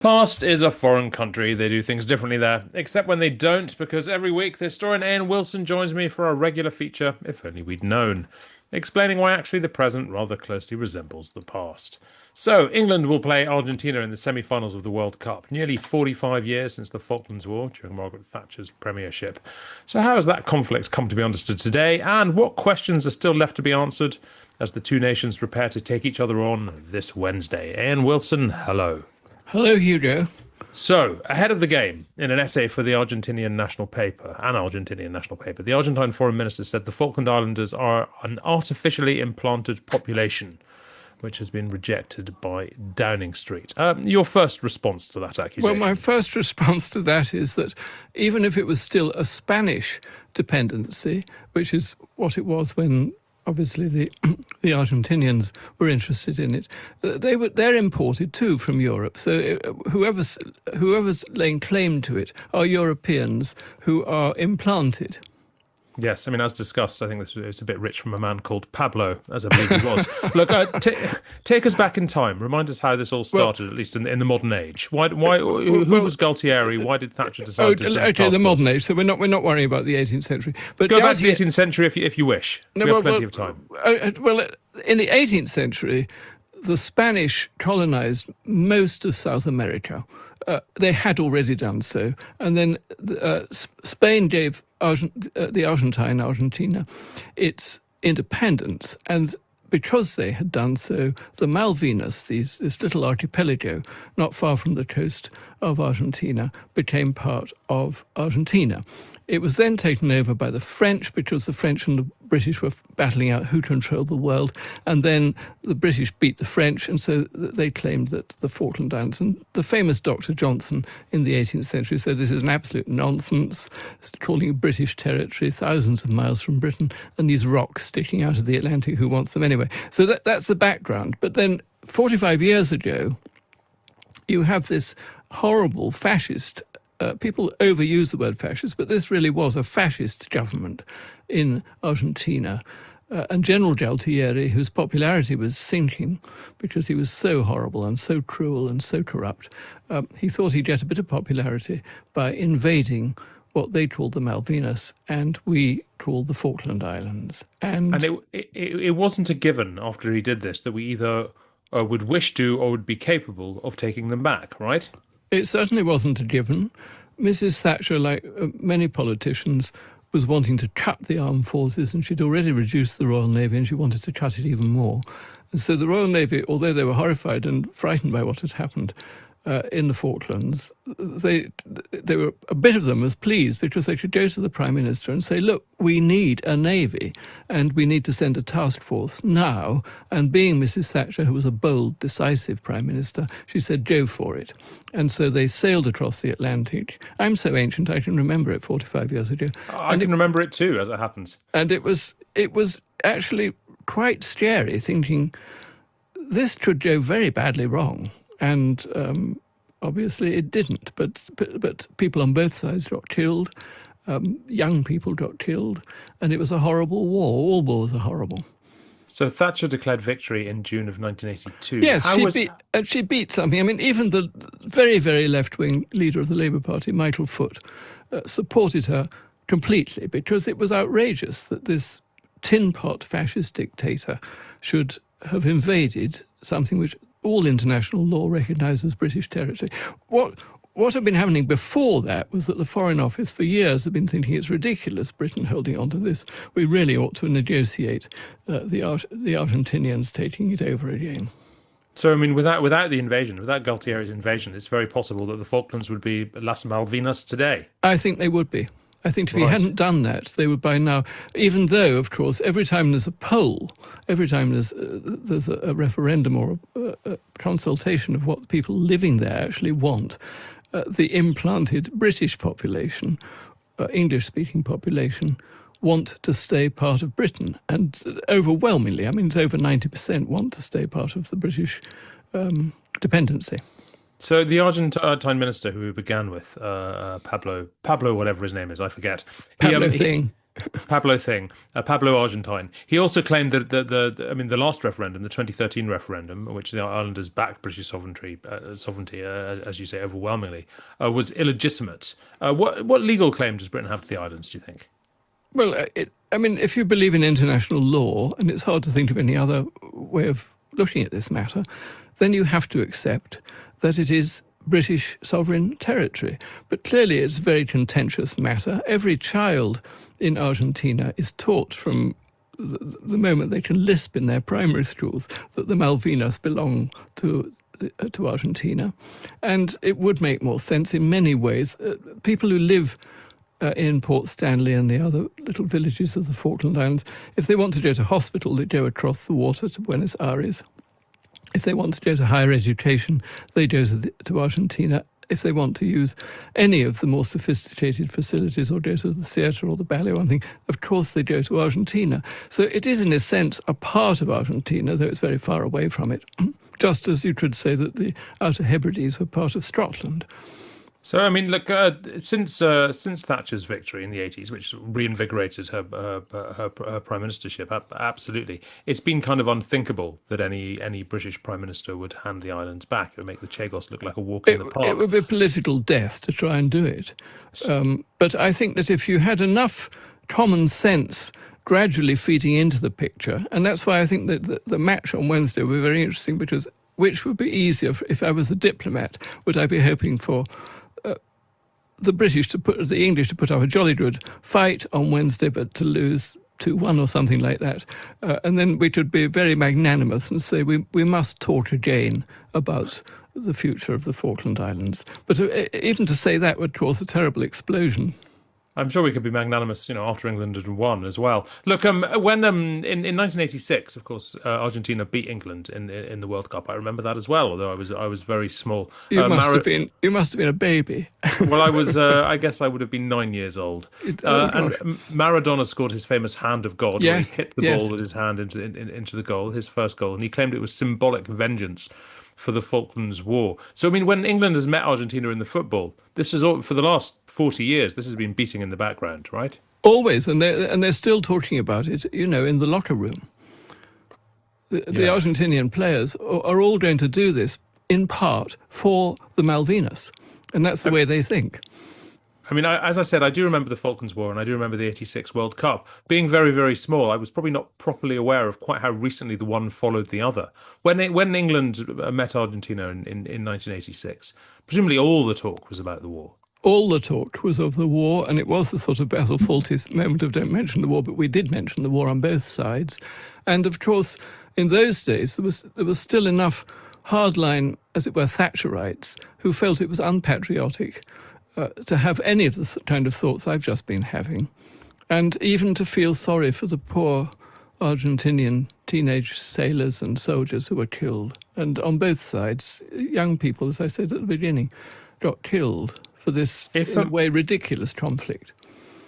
Past is a foreign country. They do things differently there, except when they don't, because every week the historian Ian Wilson joins me for a regular feature, If Only We'd Known, explaining why actually the present rather closely resembles the past. So, England will play Argentina in the semi-finals of the World Cup, nearly 45 years since the Falklands War during Margaret Thatcher's premiership. So how has that conflict come to be understood today, and what questions are still left to be answered as the two nations prepare to take each other on this Wednesday? Ian Wilson, hello. Hello, Hugo. So, ahead of the game, in an essay for the Argentinian national paper, the Argentine foreign minister said the Falkland Islanders are an artificially implanted population, which has been rejected by Downing Street. Your first response to that accusation? Well, my first response to that is that even if it was still a Spanish dependency, which is what it was when obviously the Argentinians were interested in it, they're imported too from Europe. So whoever's laying claim to it are Europeans who are implanted. Yes, I mean, as discussed, I think it's a bit rich from a man called Pablo, as I believe he was. Look, take us back in time. Remind us how this all started, at least in the modern age. Who was Galtieri? Why did Thatcher decide to send okay, the modern age. So we're not worrying about the 18th century. But go back to the 18th century if you wish. We have plenty of time. Well, in the 18th century, the Spanish colonized most of South America. They had already done so, and then Spain gave the Argentina its independence, and because they had done so, the Malvinas, this little archipelago not far from the coast of Argentina, became part of Argentina. It was then taken over by the French because the French and the British were battling out who controlled the world, and then the British beat the French, and so they claimed that the Falkland Islands, and the famous Dr. Johnson in the 18th century said this is an absolute nonsense, calling it British territory, thousands of miles from Britain, and these rocks sticking out of the Atlantic, who wants them anyway? So that's the background. But then 45 years ago, you have this horrible fascist people overuse the word fascist, but this really was a fascist government in Argentina. And General Galtieri, whose popularity was sinking because he was so horrible and so cruel and so corrupt, he thought he'd get a bit of popularity by invading what they called the Malvinas and we called the Falkland Islands. And it wasn't a given after he did this that we either would wish to or would be capable of taking them back, right? It certainly wasn't a given. Mrs. Thatcher, like many politicians, was wanting to cut the armed forces, and she'd already reduced the Royal Navy, and she wanted to cut it even more. And so the Royal Navy, although they were horrified and frightened by what had happened in the Falklands, they were, a bit of them was pleased because they could go to the Prime Minister and say, look, we need a navy and we need to send a task force now. And being Mrs. Thatcher, who was a bold, decisive Prime Minister, she said, go for it. And so they sailed across the Atlantic. I'm so ancient, I can remember it 45 years ago. I can remember it too, as it happens. And it was actually quite scary, thinking this could go very badly wrong. And obviously it didn't, but people on both sides got killed, young people got killed, and it was a horrible war. All wars are horrible. So Thatcher declared victory in June of 1982. Yes, she beat something. I mean, even the very, very left-wing leader of the Labour Party, Michael Foot, supported her completely because it was outrageous that this tin-pot fascist dictator should have invaded something which all international law recognises British territory. What had been happening before that was that the Foreign Office for years had been thinking it's ridiculous Britain holding on to this. We really ought to negotiate the Argentinians taking it over again. So, I mean, without the invasion, without Galtieri's invasion, it's very possible that the Falklands would be Las Malvinas today. I think they would be. I think if he hadn't done that, they would by now, even though, of course, every time there's a poll, every time there's a referendum or a consultation of what people living there actually want, the implanted British population, English-speaking population, want to stay part of Britain. And overwhelmingly, I mean, it's over 90% want to stay part of the British dependency. So the Argentine minister who we began with, Pablo, whatever his name is, I forget. Pablo thing. Pablo thing, Pablo Argentine. He also claimed that the last referendum, the 2013 referendum, in which the islanders backed British sovereignty, as you say, overwhelmingly, was illegitimate. What legal claim does Britain have to the islands, do you think? Well, if you believe in international law, and it's hard to think of any other way of looking at this matter, then you have to accept that it is British sovereign territory. But clearly it's a very contentious matter. Every child in Argentina is taught from the moment they can lisp in their primary schools that the Malvinas belong to Argentina. And it would make more sense in many ways. People who live in Port Stanley and the other little villages of the Falkland Islands, if they want to go to hospital, they go across the water to Buenos Aires. If they want to go to higher education, they go to Argentina. If they want to use any of the more sophisticated facilities or go to the theatre or the ballet or something, of course they go to Argentina. So it is, in a sense, a part of Argentina, though it's very far away from it, just as you could say that the Outer Hebrides were part of Scotland. So, I mean, look, since Thatcher's victory in the 80s, which reinvigorated her prime ministership, absolutely, it's been kind of unthinkable that any British prime minister would hand the islands back. It would make the Chagos look like a walk in the park. It would be political death to try and do it. But I think that if you had enough common sense gradually feeding into the picture, and that's why I think that the match on Wednesday would be very interesting, because which would be easier if I was a diplomat? Would I be hoping for the English to put up a jolly good fight on Wednesday, but to lose 2-1 or something like that, and then we could be very magnanimous and say we must talk again about the future of the Falkland Islands. But even to say that would cause a terrible explosion. I'm sure we could be magnanimous, after England had won as well. Look, when in 1986, of course, Argentina beat England in the World Cup. I remember that as well, although I was very small. You must have been a baby. Well, I was. I guess I would have been 9 years old. And Maradona scored his famous hand of God, where he hit the ball with his hand into the goal, his first goal, and he claimed it was symbolic vengeance for the Falklands War. So, I mean, when England has met Argentina in the football, this is all, for the last 40 years, this has been beating in the background, right? Always, and they're still talking about it, in the locker room. The Argentinian players are all going to do this, in part, for the Malvinas. And that's the way they think. I mean, as I said, I do remember the Falklands War, and I do remember the 86 World Cup. Being very, very small, I was probably not properly aware of quite how recently the one followed the other. When England met Argentina in 1986, presumably all the talk was about the war. All the talk was of the war, and it was the sort of Basil Fawlty's moment of don't mention the war, but we did mention the war on both sides. And, of course, in those days, there was still enough hardline, as it were, Thatcherites, who felt it was unpatriotic to have any of the kind of thoughts I've just been having, and even to feel sorry for the poor Argentinian teenage sailors and soldiers who were killed. And on both sides, young people, as I said at the beginning, got killed for this, in a way, ridiculous conflict.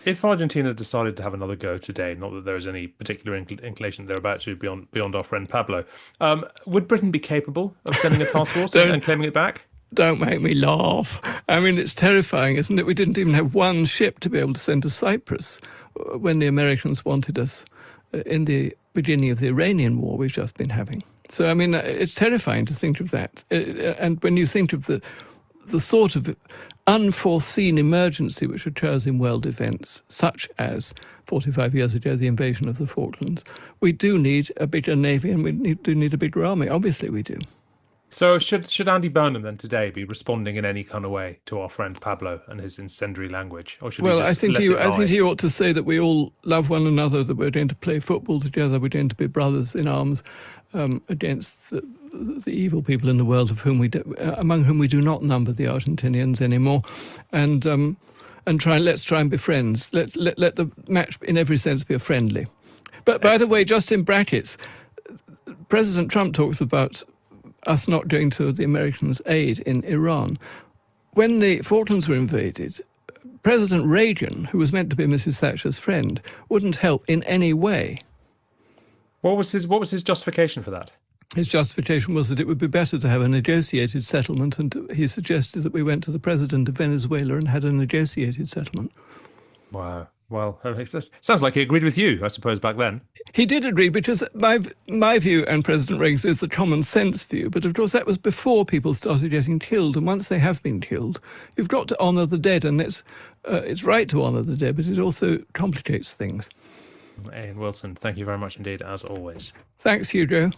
If Argentina decided to have another go today, not that there is any particular inclination they're about to beyond our friend Pablo, would Britain be capable of sending a task force and claiming it back? Don't make me laugh. I mean, it's terrifying, isn't it? We didn't even have one ship to be able to send to Cyprus when the Americans wanted us in the beginning of the Iranian war we've just been having. So, I mean, it's terrifying to think of that. And when you think of the sort of unforeseen emergency which occurs in world events, such as 45 years ago, the invasion of the Falklands, we do need a bigger navy and we do need a bigger army. Obviously we do. So should Andy Burnham then today be responding in any kind of way to our friend Pablo and his incendiary language, or should he just I think he ought to say that we all love one another, that we're going to play football together, we're going to be brothers in arms against the evil people in the world among whom we do not number the Argentinians anymore, and let's try and be friends. Let the match in every sense be a friendly. But by the way, just in brackets, President Trump talks about us not going to the Americans' aid in Iran. When the Falklands were invaded, President Reagan, who was meant to be Mrs. Thatcher's friend, wouldn't help in any way. What was his justification for that? His justification was that it would be better to have a negotiated settlement, and he suggested that we went to the president of Venezuela and had a negotiated settlement. Wow. Well, it sounds like he agreed with you, I suppose, back then. He did agree, because my view and President Reagan's is the common sense view, but of course that was before people started getting killed, and once they have been killed, you've got to honour the dead, and it's right to honour the dead, but it also complicates things. Ian Wilson, thank you very much indeed, as always. Thanks, Hugo.